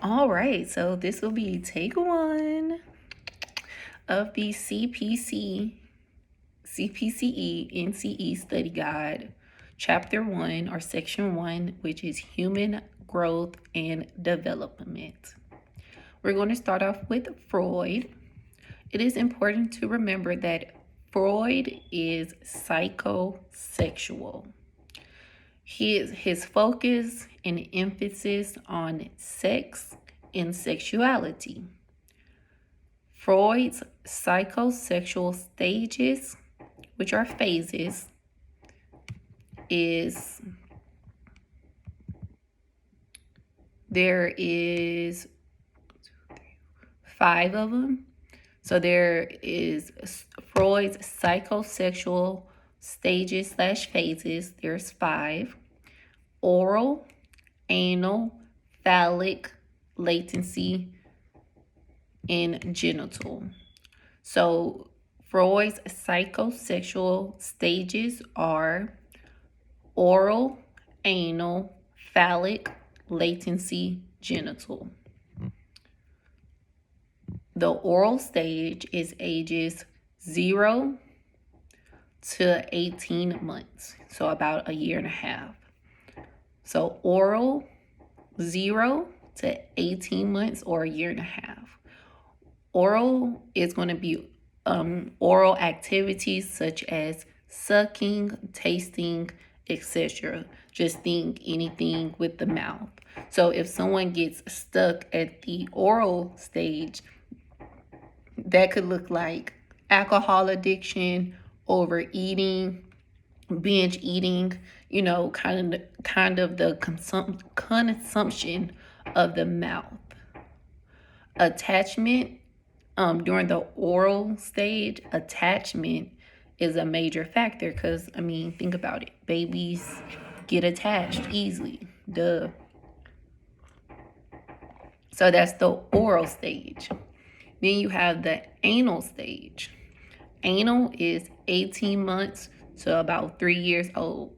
All right, so this will be take one of the CPCE NCE study guide, chapter 1 or section 1, which is human growth and development. We're going to start off with Freud. It is important to remember that Freud is psychosexual. His focus and emphasis on sex and sexuality. Freud's psychosexual stages, which are phases, there is 5 of them. So there is Freud's psychosexual stages / phases. There's 5: oral, anal, phallic, latency, and genital. So Freud's psychosexual stages are oral, anal, phallic, latency, genital. The oral stage is ages 0 to 18 months, so about a year and a half. So oral, 0 to 18 months or a year and a half. Oral is going to be oral activities such as sucking, tasting, etc. Just think anything with the mouth. So if someone gets stuck at the oral stage, that could look like alcohol addiction, overeating, binge eating, kind of the consumption of the mouth. Attachment, during the oral stage, attachment is a major factor because, think about it. Babies get attached easily. Duh. So that's the oral stage. Then you have the anal stage. Anal is 18 months to about 3 years old.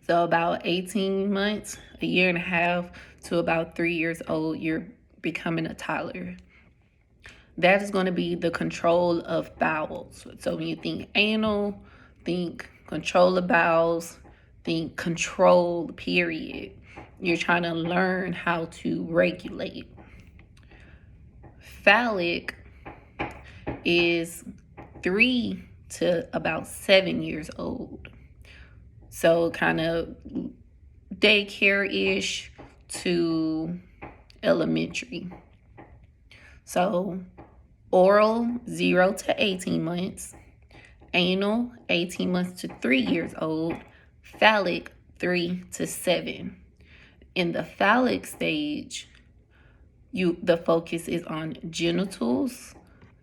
So about 18 months, a year and a half to about 3 years old, you're becoming a toddler. That is going to be the control of bowels. So when you think anal, think control of bowels, think control, period. You're trying to learn how to regulate. Phallic is 3 to about 7 years old. So kind of daycare-ish to elementary. So oral, 0 to 18 months. Anal, 18 months to 3 years old. Phallic, 3 to 7. In the phallic stage, the focus is on genitals,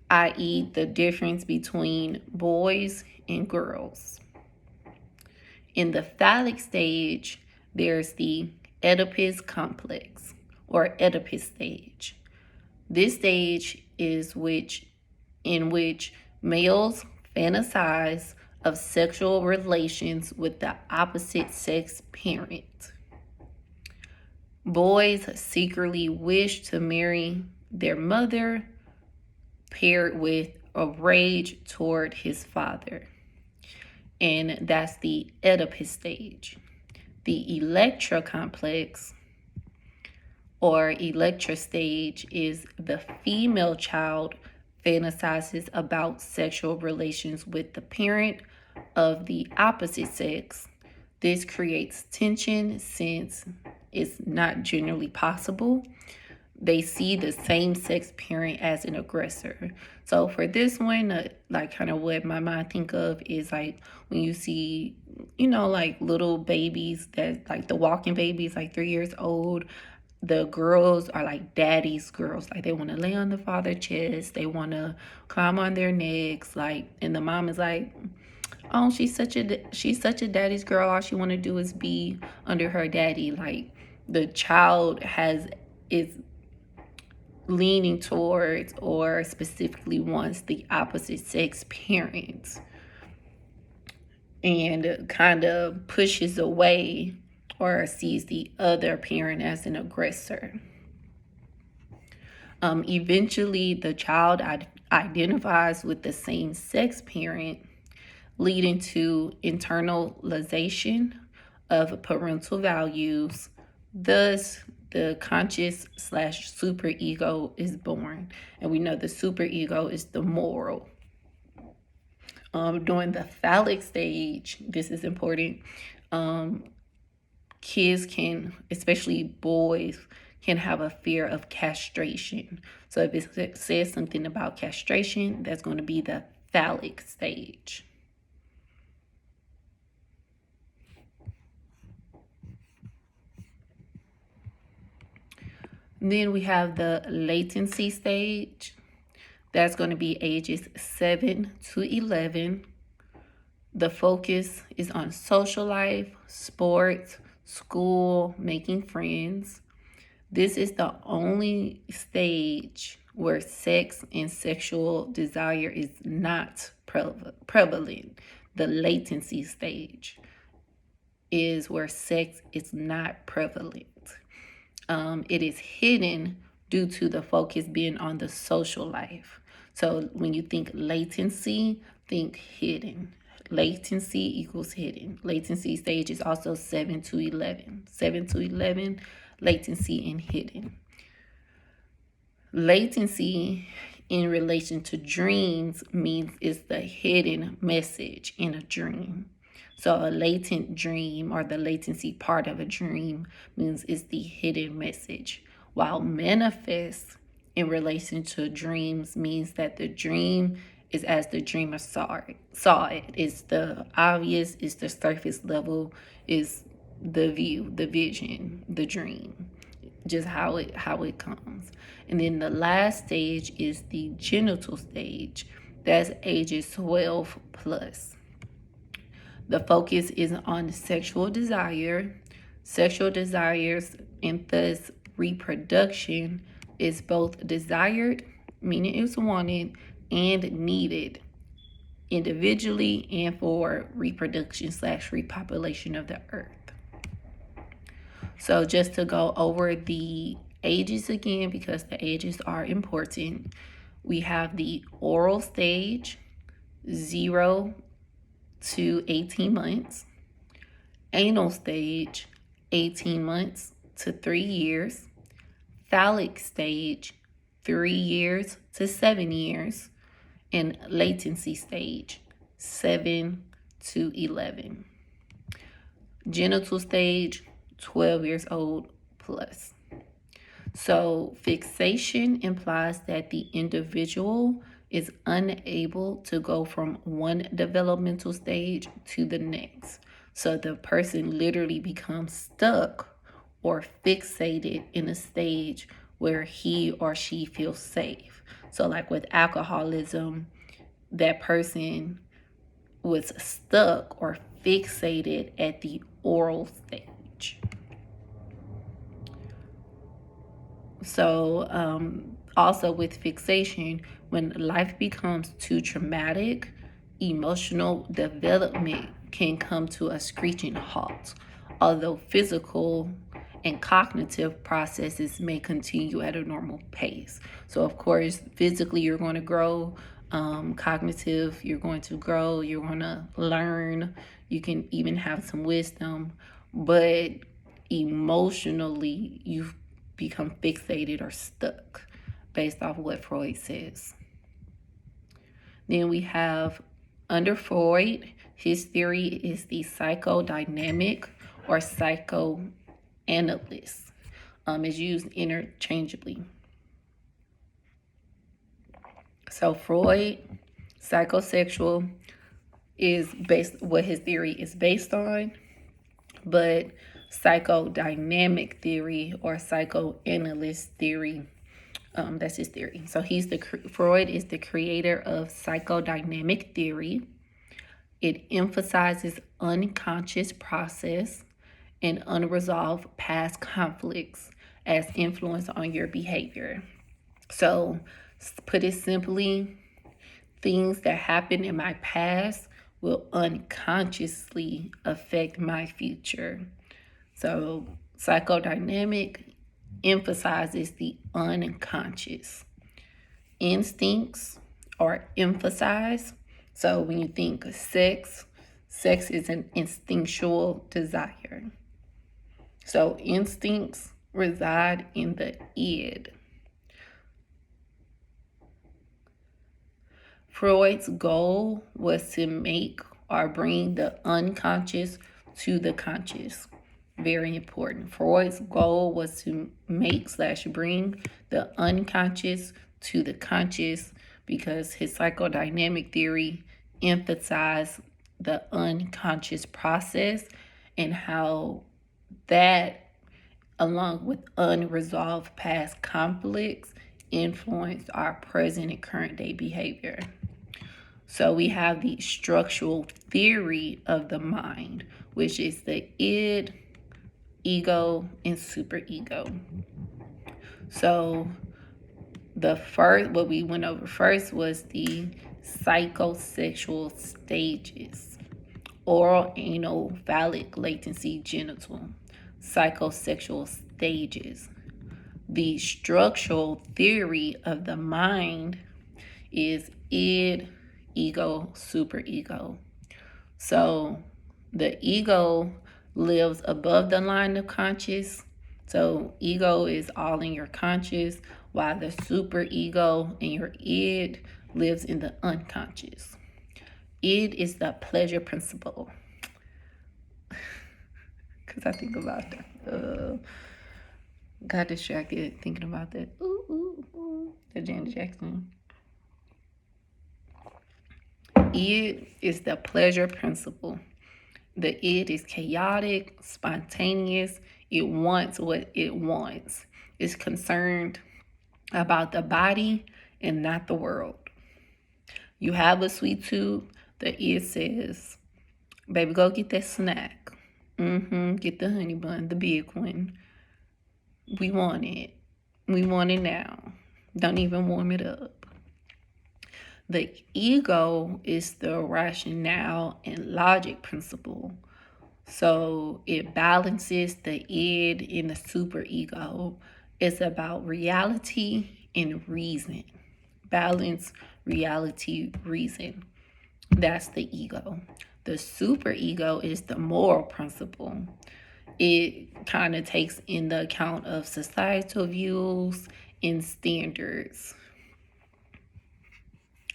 i.e. the difference between boys and girls. In the phallic stage, there's the Oedipus complex or Oedipus stage. This stage is in which males fantasize of sexual relations with the opposite sex parent. Boys secretly wish to marry their mother, paired with a rage toward his father. And that's the Oedipus stage. The Electra complex or Electra stage is the female child fantasizes about sexual relations with the parent of the opposite sex. This creates tension since it's not generally possible. They see the same-sex parent as an aggressor. So for this one, kind of what my mind think of is like when you see, like little babies that like the walking babies, like 3 years old. The girls are like daddy's girls. Like they want to lay on the father's chest. They want to climb on their necks. Like, and the mom is like, oh, she's such a daddy's girl. All she want to do is be under her daddy. Like the child is leaning towards or specifically wants the opposite sex parent and kind of pushes away or sees the other parent as an aggressor. Eventually, the child identifies with the same sex parent, leading to internalization of parental values. Thus, the conscious slash superego is born. And we know the superego is the moral. During the phallic stage, this is important. Kids can, especially boys, can have a fear of castration. So if it says something about castration, that's going to be the phallic stage. Then we have the latency stage. That's going to be ages 7 to 11. The focus is on social life, sports, school, making friends. This is the only stage where sex and sexual desire is not prevalent. The latency stage is where sex is not prevalent. It is hidden due to the focus being on the social life. So when you think latency, think hidden. Latency equals hidden. Latency stage is also 7 to 11. 7 to 11, latency and hidden. Latency in relation to dreams means it's the hidden message in a dream. So a latent dream, or the latency part of a dream, means it's the hidden message. While manifest in relation to dreams means that the dream is as the dreamer saw it. It's the obvious, it's the surface level, is the view, the vision, the dream, just how it comes. And then the last stage is the genital stage. That's ages 12 plus. The focus is on sexual desire. Sexual desires and thus reproduction is both desired, meaning it's wanted, and needed individually and for reproduction slash repopulation of the earth. So just to go over the ages again, because the ages are important, we have the oral stage, 0 to 18 months, anal stage, 18 months to 3 years, phallic stage, 3 years to 7 years, and latency stage, 7 to 11. Genital stage, 12 years old plus. So fixation implies that the individual is unable to go from one developmental stage to the next. So the person literally becomes stuck or fixated in a stage where he or she feels safe. So like with alcoholism, that person was stuck or fixated at the oral stage. So also with fixation, when life becomes too traumatic, emotional development can come to a screeching halt, although physical and cognitive processes may continue at a normal pace. So of course, physically you're going to grow, cognitive, you're going to grow, you're going to learn, you can even have some wisdom, but emotionally you've become fixated or stuck based off what Freud says. Then we have, under Freud, his theory is the psychodynamic or psychoanalyst. Is used interchangeably. So Freud, psychosexual, is what his theory is based on, but psychodynamic theory or psychoanalyst theory, that's his theory. So Freud is the creator of psychodynamic theory. It emphasizes unconscious process and unresolved past conflicts as influence on your behavior. So put it simply, things that happened in my past will unconsciously affect my future. So psychodynamic emphasizes the unconscious. Instincts are emphasized. So when you think of sex, sex is an instinctual desire. So instincts reside in the id. Freud's goal was to make or bring the unconscious to the conscious. Very important. Freud's goal was to make/bring the unconscious to the conscious because his psychodynamic theory emphasized the unconscious process and how that, along with unresolved past conflicts, influence our present and current day behavior. So we have the structural theory of the mind, which is the id, ego, and superego. So what we went over first was the psychosexual stages: oral, anal, phallic, latency, genital. Psychosexual stages. The structural theory of the mind is id, ego, superego. So the ego lives above the line of conscious. So ego is all in your conscious, while the superego and your id lives in the unconscious. Id is the pleasure principle. Because I think about that. Got distracted thinking about that. The Janet Jackson. Id is the pleasure principle. The id is chaotic, spontaneous. It wants what it wants. It's concerned about the body and not the world. You have a sweet tooth, the id says, baby, go get that snack. Get the honey bun, the big one. We want it. We want it now. Don't even warm it up. The ego is the rationale and logic principle. So it balances the id and the superego. It's about reality and reason. Balance, reality, reason. That's the ego. The superego is the moral principle. It kind of takes into account of societal views and standards.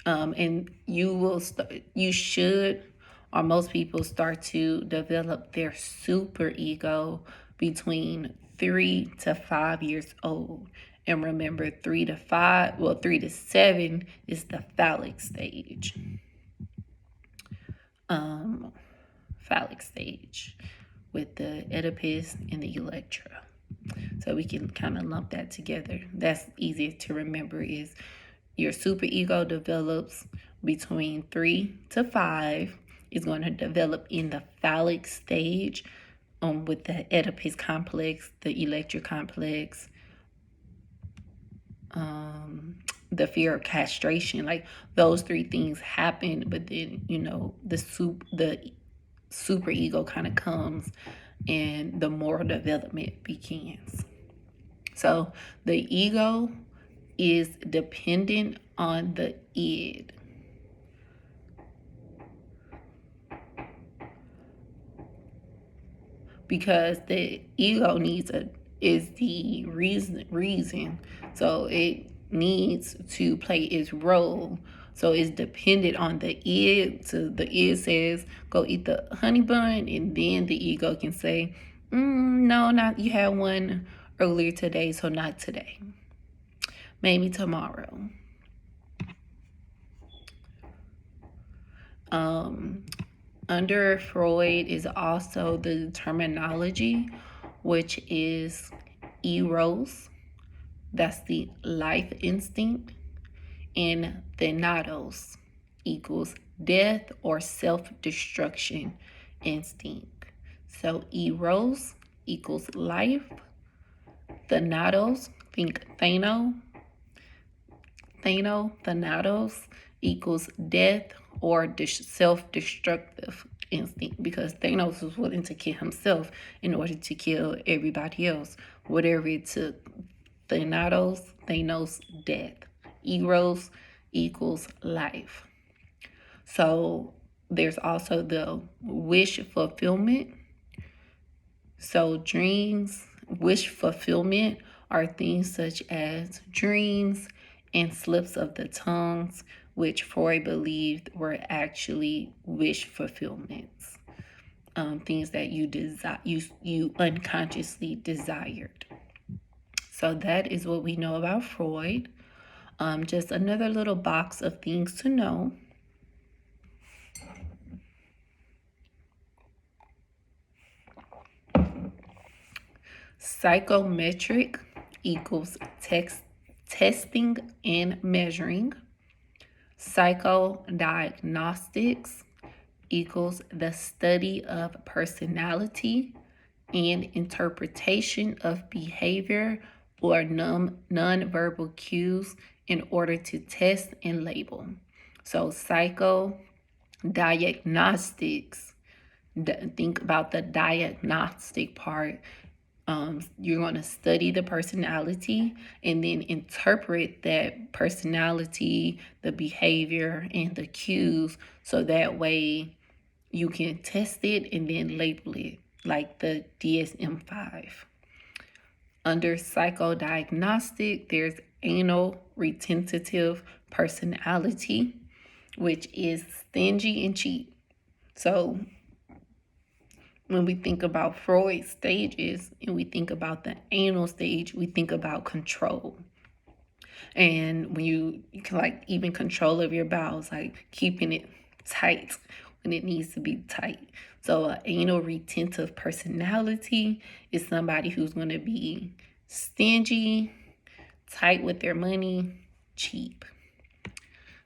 And you should, or most people start to develop their superego between 3 to 5 years old. And remember, 3 to 7 is the phallic stage. Phallic stage with the Oedipus and the Electra. So we can kind of lump that together. That's easy to remember. Is your superego develops between 3 to 5. It's going to develop in the phallic stage with the Oedipus complex, the Electra complex, the fear of castration. Like those 3 things happen, but then the superego kind of comes and the moral development begins. So the ego is dependent on the id. Because the ego is the reason. So it needs to play its role. So it's dependent on the id. So the id says, go eat the honey bun, and then the ego can say, no, not you had one earlier today, so not today. Maybe tomorrow. Under Freud is also the terminology, which is eros, that's the life instinct, and thanatos equals death or self-destruction instinct. So eros equals life, thanatos, think thanatos equals death or self-destructive instinct, because Thanos was willing to kill himself in order to kill everybody else. whatever it took. Thanos, death. Eros equals life. So there's also the wish fulfillment. So dreams, wish fulfillment are things such as dreams and slips of the tongues, which Freud believed were actually wish fulfillments. Things that you unconsciously desired. So that is what we know about Freud. Just another little box of things to know. Psychometric equals testing and measuring. Psychodiagnostics equals the study of personality and interpretation of behavior or nonverbal cues in order to test and label. So psychodiagnostics, think about the diagnostic part. You're going to study the personality and then interpret that personality, the behavior, and the cues so that way you can test it and then label it like the DSM-5. Under psychodiagnostic, there's anal retentive personality, which is stingy and cheap. So when we think about Freud's stages and we think about the anal stage, we think about control. And when you can like even control of your bowels, like keeping it tight when it needs to be tight. So an anal retentive personality is somebody who's going to be stingy, tight with their money, cheap.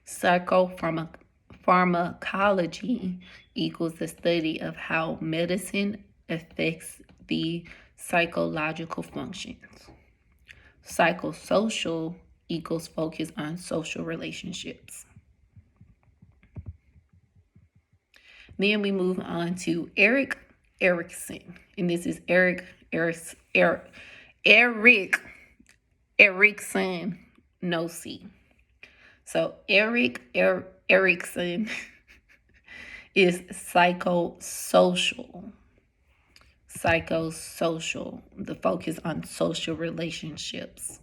Psychopharmacology equals the study of how medicine affects the psychological functions. Psychosocial equals focus on social relationships. Then we move on to Erik Erikson, and this is Erik Erikson, no C. So Erik Erikson is psychosocial. Psychosocial, the focus on social relationships.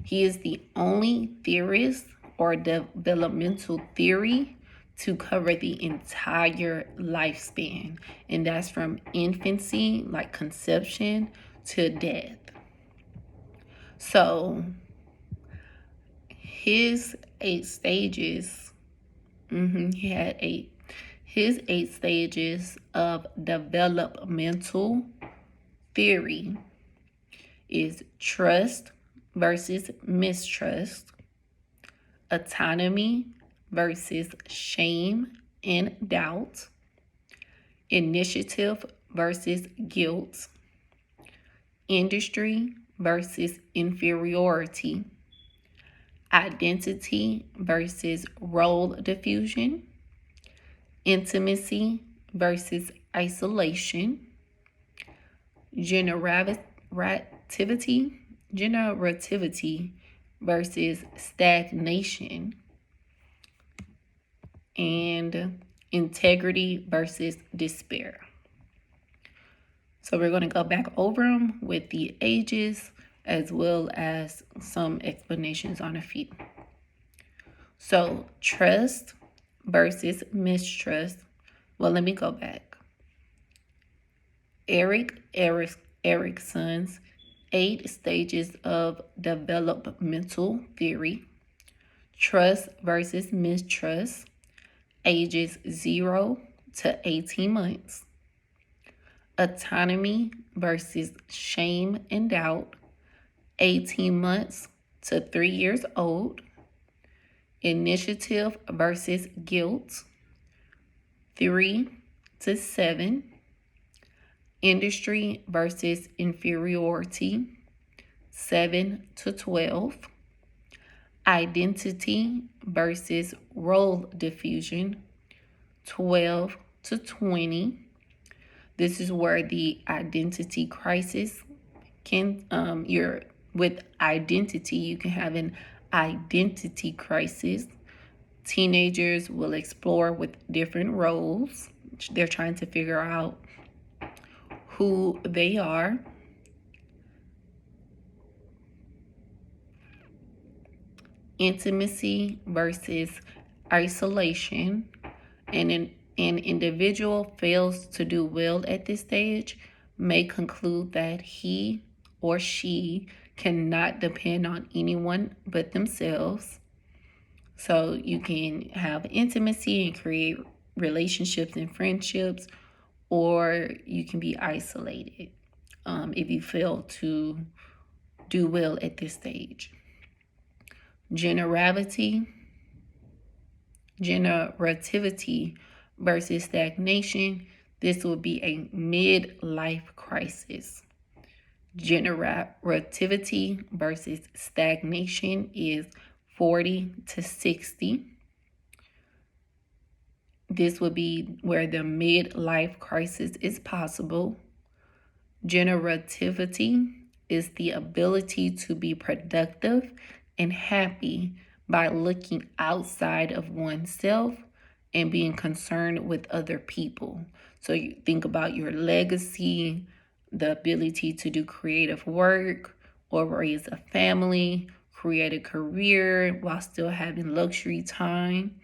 He is the only theorist or developmental theory to cover the entire lifespan, and that's from infancy, like conception, to death. So his 8 stages, he had 8. His 8 stages of developmental theory is trust versus mistrust, autonomy versus shame and doubt, initiative versus guilt, industry versus inferiority, identity versus role diffusion, intimacy versus isolation, generativity versus stagnation, and integrity versus despair. So we're going to go back over them with the ages as well as some explanations on a few. So trust versus mistrust. Well, let me go back. Erik Erikson's 8 stages of developmental theory. Trust versus mistrust, ages 0 to 18 months. Autonomy versus shame and doubt, 18 months to 3 years old. Initiative versus guilt, 3 to 7. Industry versus inferiority, 7 to 12. Identity versus role diffusion, 12 to 20. This is where the identity crisis You're with identity, you can have an identity crisis. Teenagers will explore with different roles. They're trying to figure out who they are. Intimacy versus isolation. And an individual fails to do well at this stage may conclude that he or she cannot depend on anyone but themselves. So you can have intimacy and create relationships and friendships, or you can be isolated if you fail to do well at this stage. Generativity versus stagnation. This will be a midlife crisis. Generativity versus stagnation is 40 to 60. This would be where the midlife crisis is possible. Generativity is the ability to be productive and happy by looking outside of oneself and being concerned with other people. So you think about your legacy, the ability to do creative work or raise a family, create a career while still having luxury time.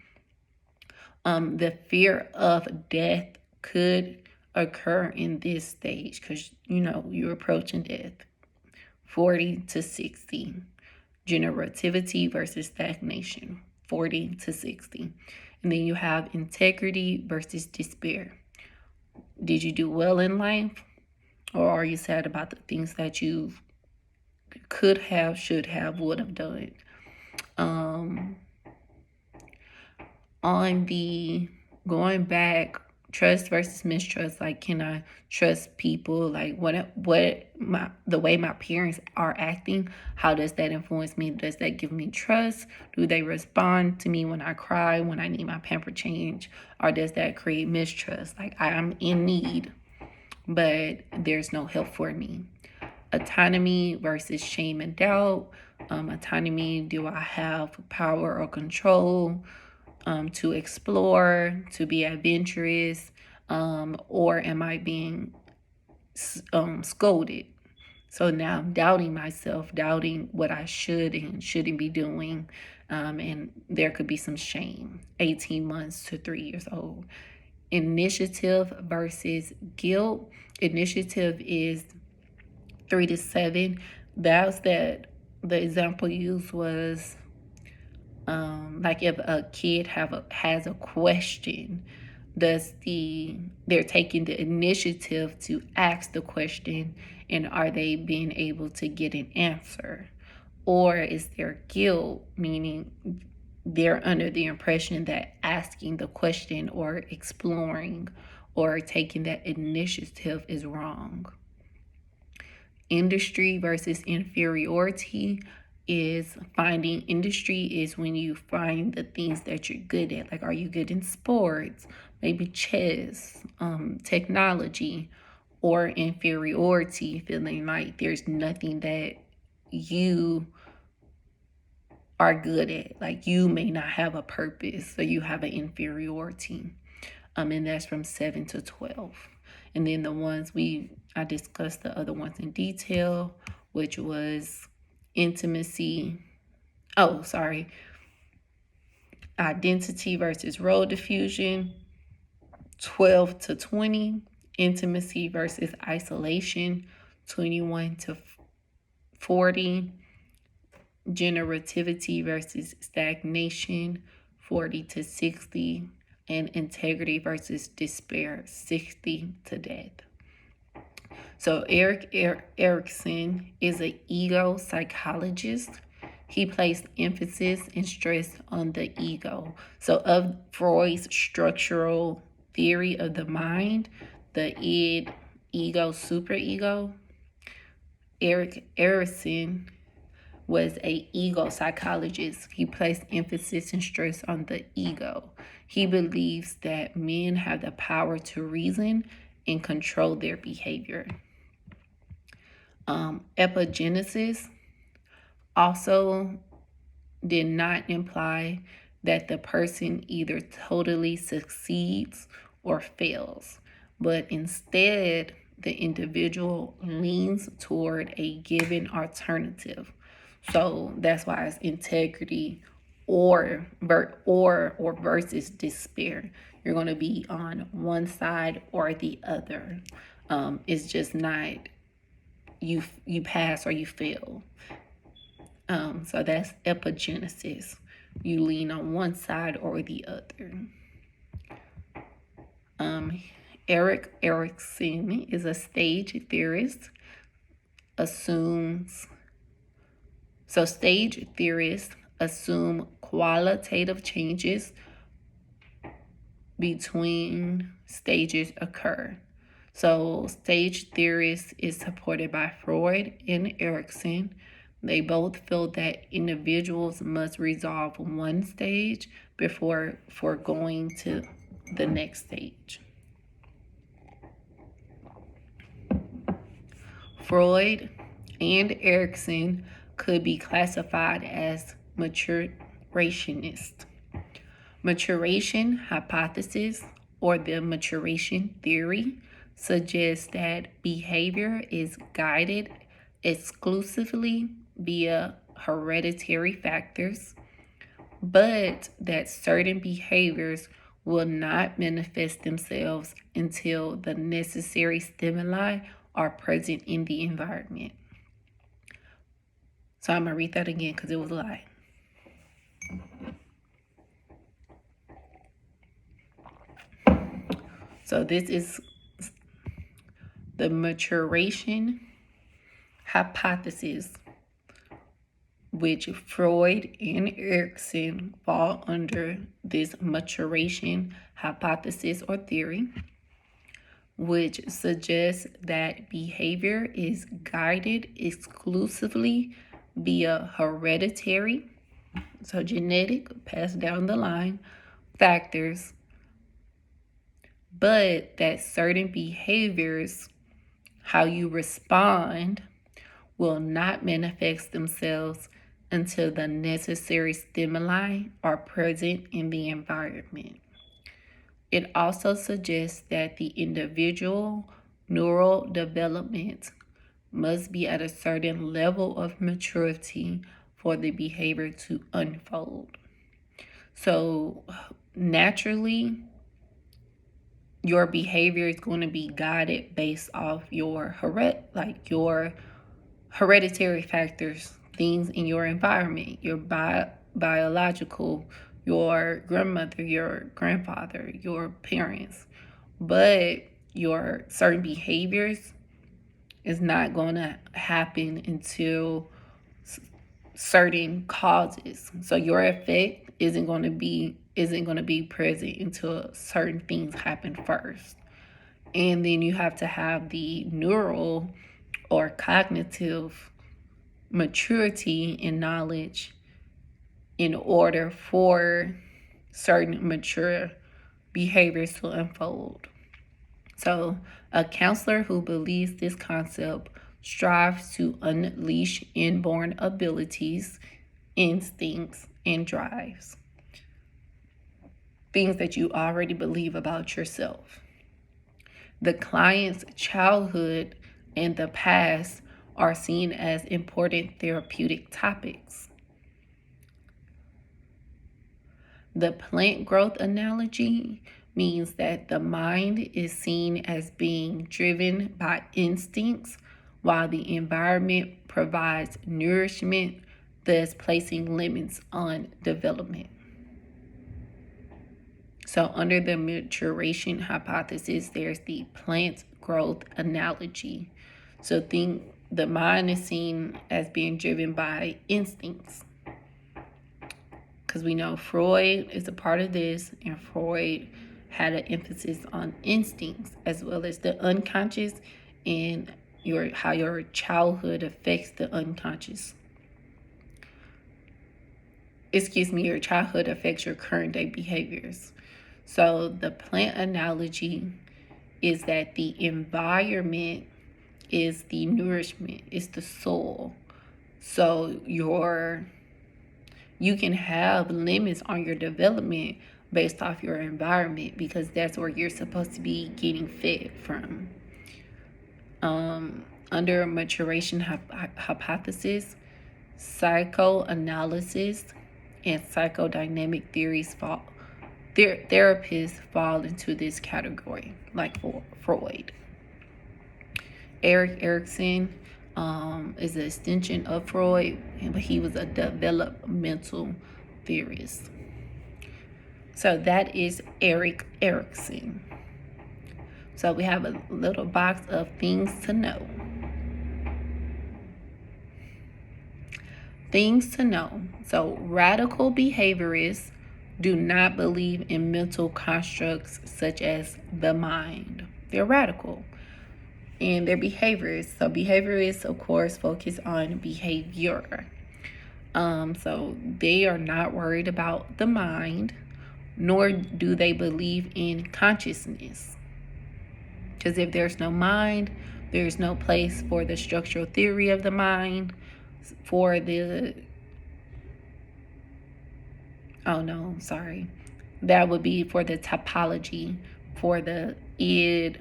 The fear of death could occur in this stage because you're approaching death. 40 to 60. Generativity versus stagnation. 40 to 60. And then you have integrity versus despair. Did you do well in life, or are you sad about the things that you could have, should have, would have done? On the going back, trust versus mistrust, like, can I trust people? Like, the way my parents are acting, how does that influence me? Does that give me trust? Do they respond to me when I cry, when I need my pamper change? Or does that create mistrust? Like, I'm in need, but there's no help for me. Autonomy versus shame and doubt. Autonomy, do I have power or control to explore, to be adventurous, or am I being scolded? So now I'm doubting myself, doubting what I should and shouldn't be doing, and there could be some shame. 18 months to 3 years old. Initiative versus guilt. Initiative is 3 to 7. That's that. The example used was like if a kid has a question, they're taking the initiative to ask the question, and are they being able to get an answer? Or is there guilt, meaning they're under the impression that asking the question or exploring or taking that initiative is wrong. Industry versus inferiority is when you find the things that you're good at. Like, are you good in sports, maybe chess, technology? Or inferiority, feeling like there's nothing that you are good at. Like, you may not have a purpose, so you have an inferiority. And that's from 7 to 12. And then I discussed the other ones in detail, which was intimacy. Identity versus role diffusion. 12 to 20. Intimacy versus isolation. 21 to 40. Generativity versus stagnation. 40 to 60. And integrity versus despair. 60 to death. So Erik Erikson is an ego psychologist. He placed emphasis and stress on the ego. So of Freud's structural theory of the mind, the id, ego, superego, Erik Erikson was an ego psychologist. He placed emphasis and stress on the ego. He believes that men have the power to reason and control their behavior. Epigenesis also did not imply that the person either totally succeeds or fails, but instead the individual leans toward a given alternative. So that's why it's integrity or versus despair. You're going to be on one side or the other. It's just not you pass or you fail. So that's epigenesis. You lean on one side or the other. Erik Erikson is a stage theorist. Stage theorists assume qualitative changes between stages occur. So stage theorists is supported by Freud and Erikson. They both feel that individuals must resolve one stage before going to the next stage. Freud and Erikson could be classified as maturationist. Maturation hypothesis or the maturation theory suggests that behavior is guided exclusively via hereditary factors, but that certain behaviors will not manifest themselves until the necessary stimuli are present in the environment. So I'm going to read that again because it was a lot. So this is the maturation hypothesis, which Freud and Erikson fall under this maturation hypothesis or theory, which suggests that behavior is guided exclusively via hereditary, so genetic, passed down the line factors, but that certain behaviors, how you respond, will not manifest themselves until the necessary stimuli are present in the environment. It also suggests that the individual neural development must be at a certain level of maturity for the behavior to unfold. So naturally, your behavior is going to be guided based off your hereditary factors, things in your environment, your biological, your grandmother, your grandfather, your parents. But your certain behaviors is not going to happen until certain causes. So your effect isn't going to be present until certain things happen first. And then you have to have the neural or cognitive maturity and knowledge in order for certain mature behaviors to unfold. So a counselor who believes this concept strives to unleash inborn abilities, instincts, and drives. Things that you already believe about yourself. The client's childhood and the past are seen as important therapeutic topics. The plant growth analogy means that the mind is seen as being driven by instincts while the environment provides nourishment, thus placing limits on development. So under the maturation hypothesis, there's the plant growth analogy. So the mind is seen as being driven by instincts. Because we know Freud is a part of this, and Freud had an emphasis on instincts as well as the unconscious and how your childhood affects the unconscious. Your childhood affects your current day behaviors. So the plant analogy is that the environment is the nourishment, it's the soul. So you can have limits on your development based off your environment, because that's where you're supposed to be getting fed from. Under maturation hypothesis, psychoanalysis and psychodynamic theories therapists fall into this category, like for Freud. Erik Erikson is an extension of Freud, but he was a developmental theorist. So that is Erik Erikson. So we have a little box of things to know. Things to know. So radical behaviorists do not believe in mental constructs such as the mind. They're radical. And they're behaviorists. So behaviorists, of course, focus on behavior. So they are not worried about the mind, nor do they believe in consciousness. Because if there's no mind, there's no place for the structural theory of the mind, for the that would be for the typology, for the id,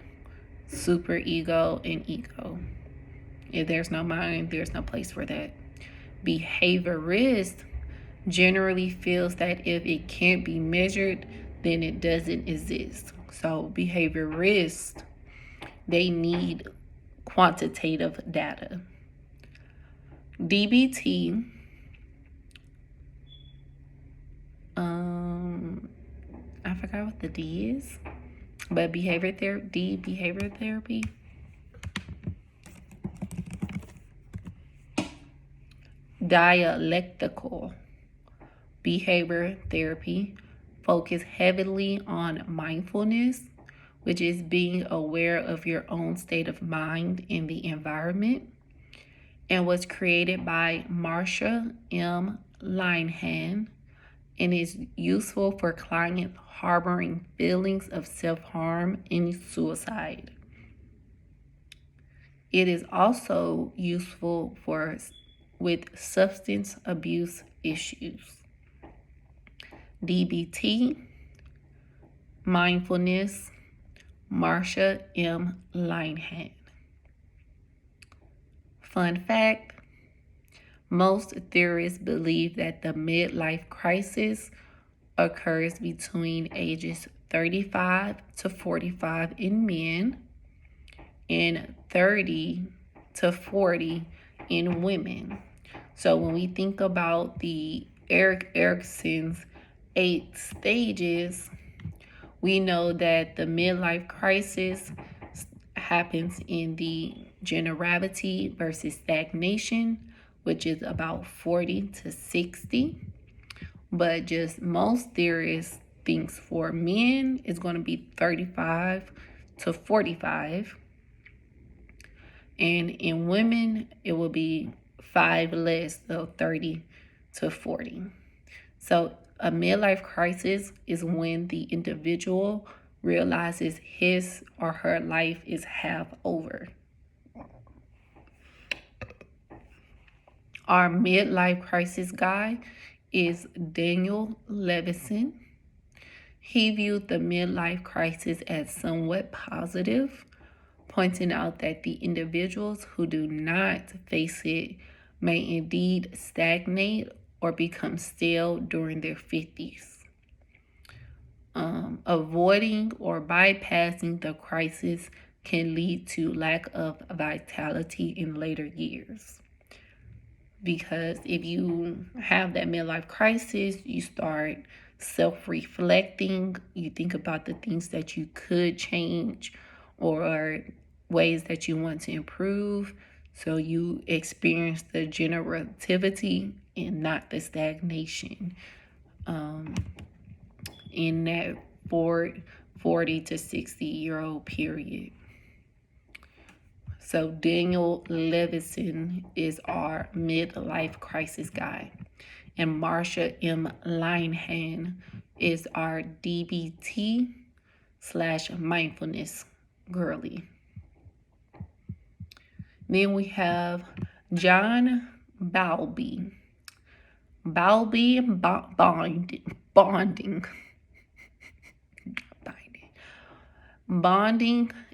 superego, and ego. If there's no mind, there's no place for that. Behaviorist generally feels that if it can't be measured, then it doesn't exist. So behaviorists, they need quantitative data. DBT, I forgot what the D is, but behavior therapy. Dialectical behavior therapy focus heavily on mindfulness, which is being aware of your own state of mind in the environment, and was created by Marsha M. Linehan, and is useful for clients harboring feelings of self-harm and suicide. It is also useful with substance abuse issues. DBT, mindfulness, Marsha M. Linehan. Fun fact, most theorists believe that the midlife crisis occurs between ages 35 to 45 in men and 30 to 40 in women. So when we think about the Erik Erikson's 8 stages, we know that the midlife crisis happens in the generality versus stagnation, which is about 40 to 60. But just most theorists thinks for men it's going to be 35 to 45. And in women, it will be 5 less, so 30 to 40. So a midlife crisis is when the individual realizes his or her life is half over. Our midlife crisis guy is Daniel Levison. He viewed the midlife crisis as somewhat positive, pointing out that the individuals who do not face it may indeed stagnate or become stale during their 50s. Avoiding or bypassing the crisis can lead to lack of vitality in later years. Because if you have that midlife crisis, you start self-reflecting. You think about the things that you could change or ways that you want to improve. So you experience the generativity and not the stagnation in that 40 to 60-year-old period. So Daniel Levison is our midlife crisis guy. And Marsha M. Linehan is our DBT/mindfulness girly. Then we have John Bowlby. Bowlby bonding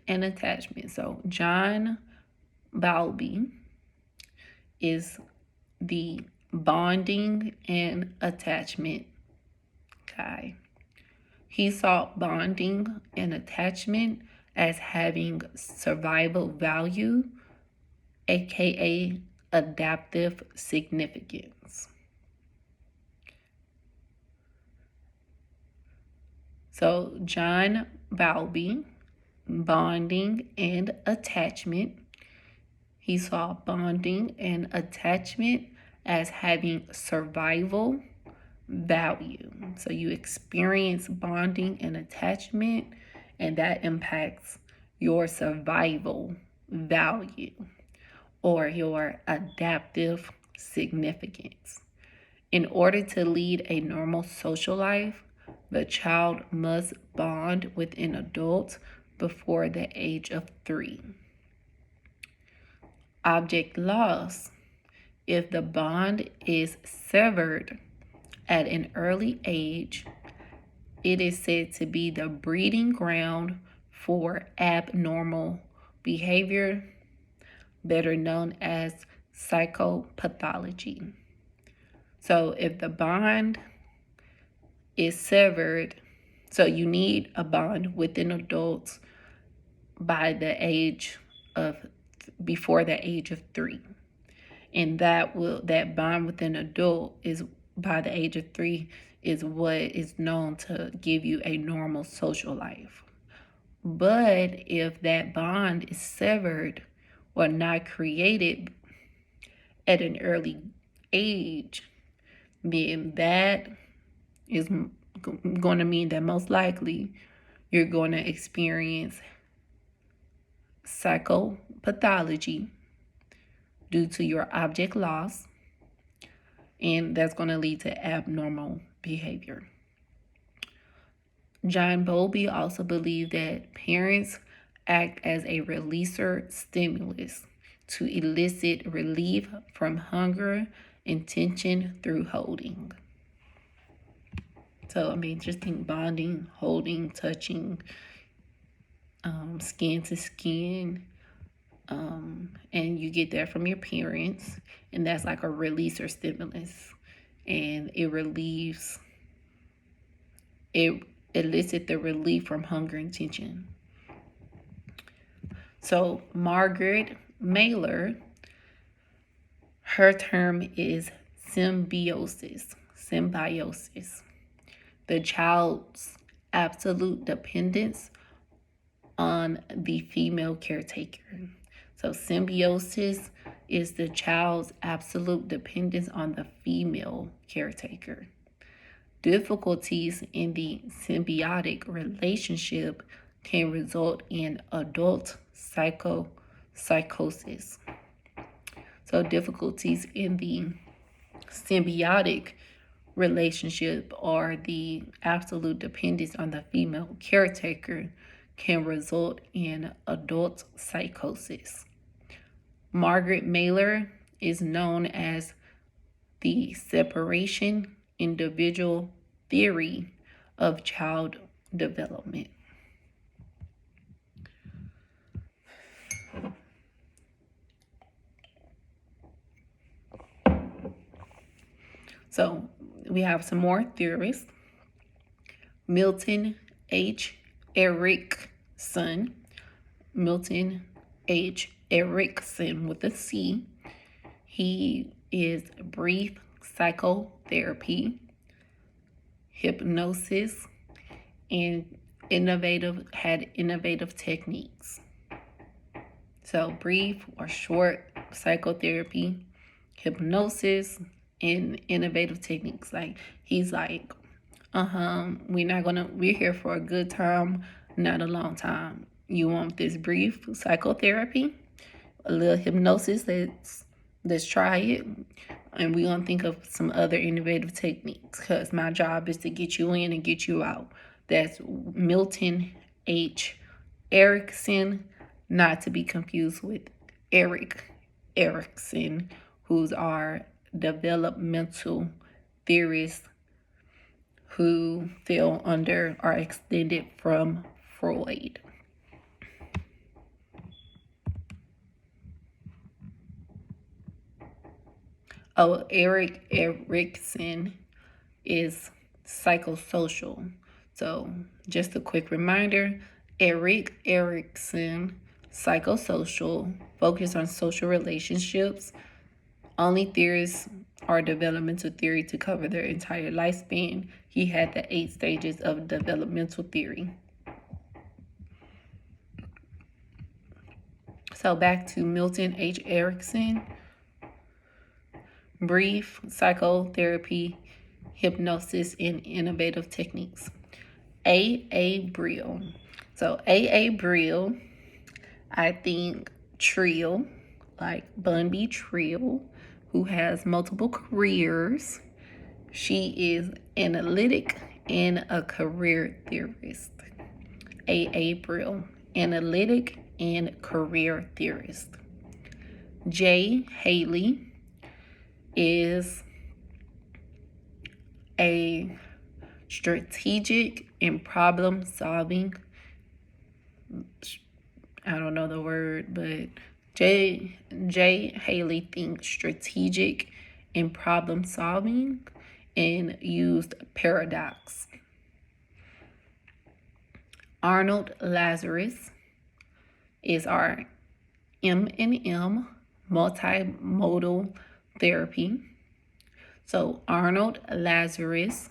and attachment. So John Bowlby is the bonding and attachment guy. He saw bonding and attachment as having survival value, aka adaptive significance. So John Bowlby, bonding and attachment. He saw bonding and attachment as having survival value. So you experience bonding and attachment, and that impacts your survival value or your adaptive significance. In order to lead a normal social life, the child must bond with an adult before the age of 3. Object loss. If the bond is severed at an early age, it is said to be the breeding ground for abnormal behavior, better known as psychopathology. So if the bond is severed, so you need a bond with an adult by the age of before the age of 3. And that bond with an adult is by the age of 3 is what is known to give you a normal social life. But if that bond is severed or not created at an early age, then that is going to mean that most likely you're going to experience psychopathology due to your object loss, and that's going to lead to abnormal behavior. John Bowlby also believed that parents act as a releaser stimulus to elicit relief from hunger and tension through holding. So, just think bonding, holding, touching, skin to skin, and you get that from your parents, and that's like a release or stimulus, and it elicits the relief from hunger and tension. So Margaret Mailer, her term is symbiosis. The child's absolute dependence on the female caretaker. So symbiosis is the child's absolute dependence on the female caretaker. Difficulties in the symbiotic relationship can result in adult psychosis. So difficulties in the symbiotic relationship or the absolute dependence on the female caretaker can result in adult psychosis. Margaret Mailer is known as the separation individual theory of child development. So we have some more theorists. Milton H. Erickson. Milton H. Erickson with a C. He is brief psychotherapy, hypnosis, and innovative techniques. So brief or short psychotherapy, hypnosis, and innovative techniques. Like he's like, we're here for a good time, not a long time. You want this brief psychotherapy, a little hypnosis, let's try it. And we're gonna think of some other innovative techniques, because my job is to get you in and get you out. That's Milton H. Erickson, not to be confused with Erik Erikson, who's our developmental theorists who fell under or extended from Freud. Oh, Erik Erikson is psychosocial. So, just a quick reminder, Erik Erikson, psychosocial, focus on social relationships. Only theorists are developmental theory to cover their entire lifespan. He had the 8 stages of developmental theory. So back to Milton H. Erickson. Brief psychotherapy, hypnosis, and innovative techniques. A. Brill. So A. Brill, I think Trill, like Bun B. Trill, who has multiple careers. She is analytic and a career theorist. A. Brill, analytic and career theorist. J. Haley is a strategic and problem solving, I don't know the word, but J. Haley thinks strategic and problem solving and used paradox. Arnold Lazarus is our M&M, multimodal therapy. So Arnold Lazarus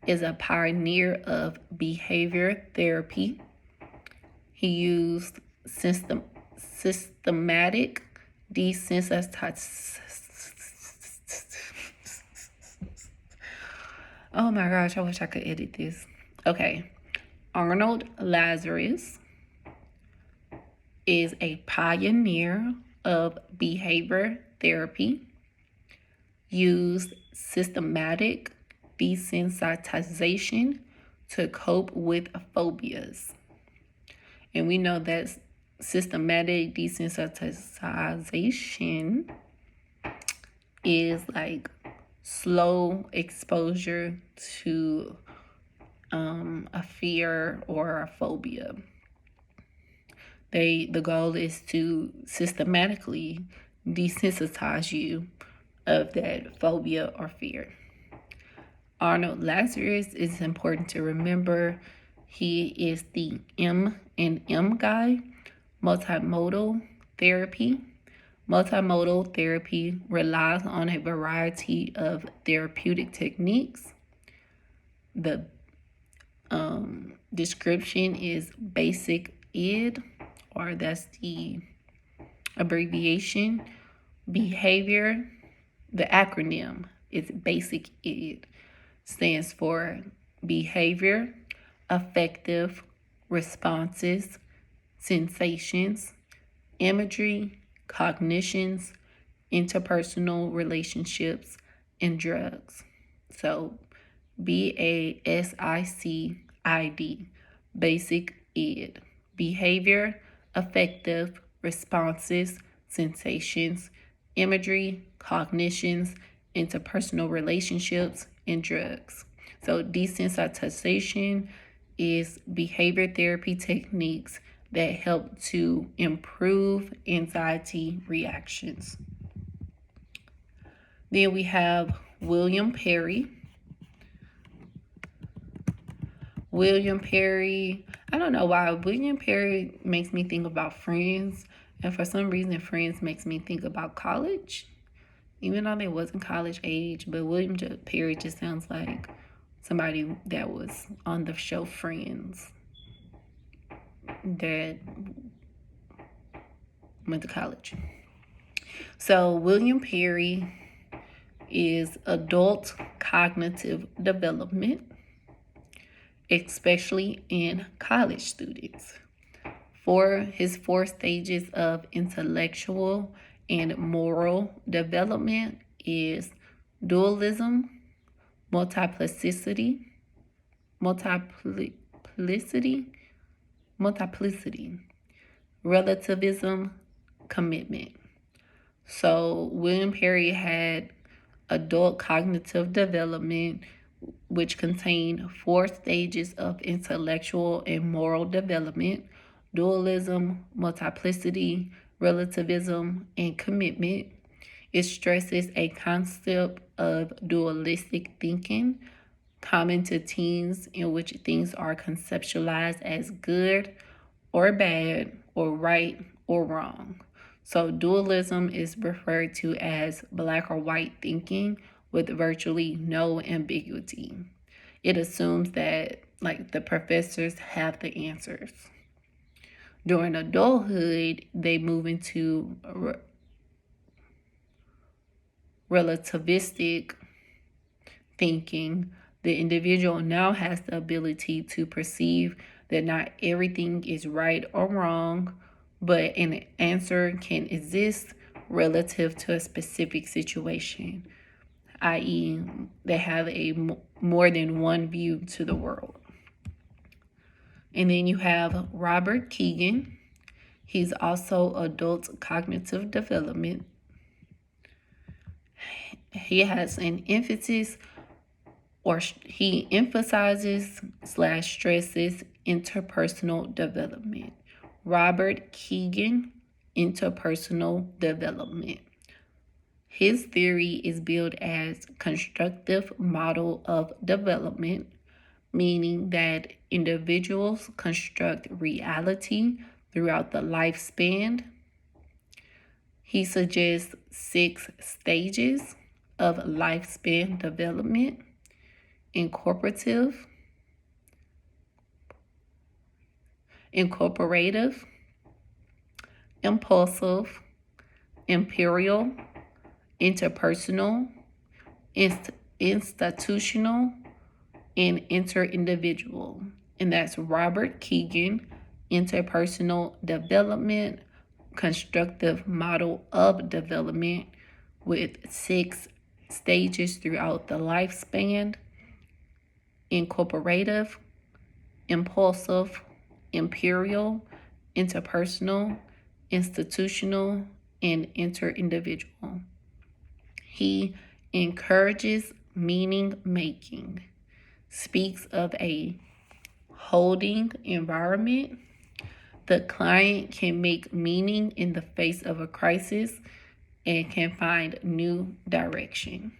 is a pioneer of behavior therapy. He used systematic desensitization. Oh my gosh, I wish I could edit this. Okay. Arnold Lazarus is a pioneer of behavior therapy, used systematic desensitization to cope with phobias. And we know that systematic desensitization is like slow exposure to a fear or a phobia. The goal is to systematically desensitize you of that phobia or fear. Arnold Lazarus is important to remember. He is the M&M guy, multimodal therapy. Multimodal therapy relies on a variety of therapeutic techniques. The description is basic ed, or that's the abbreviation. Behavior, the acronym is basic ed, stands for behavior, affective responses, sensations, imagery, cognitions, interpersonal relationships, and drugs. So BASICID, basic ed, behavior, affective responses, sensations, imagery, cognitions, interpersonal relationships, and drugs. So desensitization is behavior therapy techniques that help to improve anxiety reactions. Then we have William Perry. William Perry, I don't know why William Perry makes me think about Friends, and for some reason Friends makes me think about college, even though they wasn't college age. But William Perry just sounds like somebody that was on the show Friends that went to college. So William Perry is adult cognitive development, especially in college students. For his 4 stages of intellectual and moral development is dualism, multiplicity, relativism, commitment. So William Perry had adult cognitive development, which contained 4 stages of intellectual and moral development: dualism, multiplicity, relativism, and commitment. It stresses a concept of dualistic thinking, common to teens, in which things are conceptualized as good or bad, or right or wrong. So dualism is referred to as black or white thinking with virtually no ambiguity. It assumes that the professors have the answers. During adulthood, they move into relativistic thinking. The individual now has the ability to perceive that not everything is right or wrong, but an answer can exist relative to a specific situation, i.e., they have more than one view to the world. And then you have Robert Keegan. He's also adult cognitive development. He has an emphasis, or he emphasizes / stresses interpersonal development. Robert Keegan, interpersonal development. His theory is billed as constructive model of development, meaning that individuals construct reality throughout the lifespan. He suggests 6 stages of lifespan development: incorporative, impulsive, imperial, interpersonal, institutional, and interindividual. And that's Robert Keegan, interpersonal development, constructive model of development with 6 stages throughout the lifespan: incorporative, impulsive, imperial, interpersonal, institutional, and interindividual. He encourages meaning making, speaks of a holding environment. The client can make meaning in the face of a crisis and can find new direction.